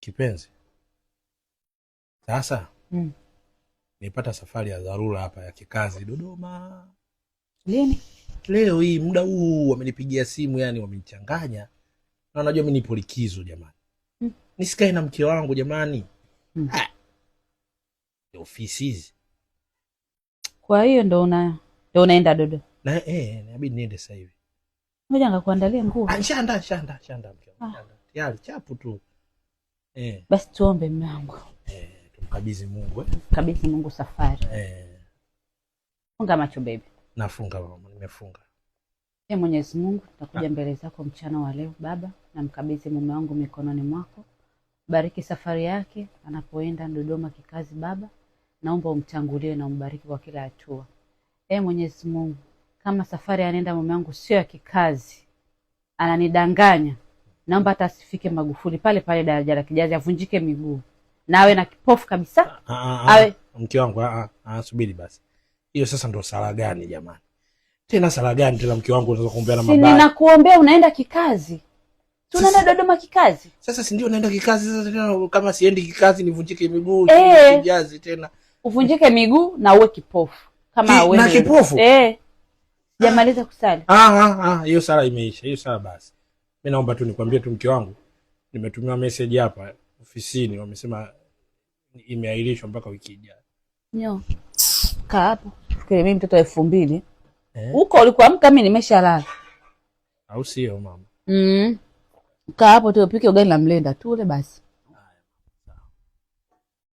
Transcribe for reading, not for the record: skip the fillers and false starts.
Kipenzi. Sasa nipata safari ya dharura hapa ya kikazi Dodoma. Lini? Leo hii muda huu wamenipigia simu, yani wamenichanganya. Na unajua mimi nipo likizo jamani. Nisikae na mke wangu jamani. Ofisi hizi. Kwa hiyo ndo unaenda Dodoma. Na inabidi niende sasa hivi. Ngoja ngakuandalie nguo. Shanda mke wangu. Tayari chapu tu. Basi tuombe mume wangu. Tumkabidhi Mungu. Kabidhi Mungu safari. Funga macho baby. Nafunga mama, nimefunga. Mwenyezi Mungu, tutakuja mbele zako mchana wa leo Baba, na mkabidhi mume wangu mikononi mwako. Bariki safari yake anapoenda Dodoma kikazi Baba. Naomba umtangulie na umbariki kwa kila hatua. Mwenyezi Mungu, kama safari anaenda mume wangu sio ya kikazi, ananidanganya, naomba hata asifike Magufuli pale pale daraja la Kijazi, avunjike miguu. Na awe na kipofu kabisa. Mke wangu, subiri basi. Hiyo sasa ndo sala gani jamani? Tena sala gani tena mke wangu unaweza kuombea na mabaya? Si ninakuombea unaenda kikazi. Tunaenda Dodoma kikazi. Sasa si ndio naenda kikazi sasa, tena kama siendi kikazi nivunjike miguu, Kijazi tena. Uvunjike miguu na uwe kipofu. Kama wewe. Na kipofu? Sijamaliza kusali. Hiyo sala imeisha. Hiyo sala basi. Mimi naomba tu nikwambie tu mke wangu, nimetumiwa message hapa ofisini, wamesema imeahirishwa mpaka wiki ijayo. Nyo. Kaa hapo. Fikiri mimi mtoto 2000. Huko ulikuamka mimi nimeshalala. Au sio mama? Kaa hapo tu upike ugali na mlenda tu ule basi.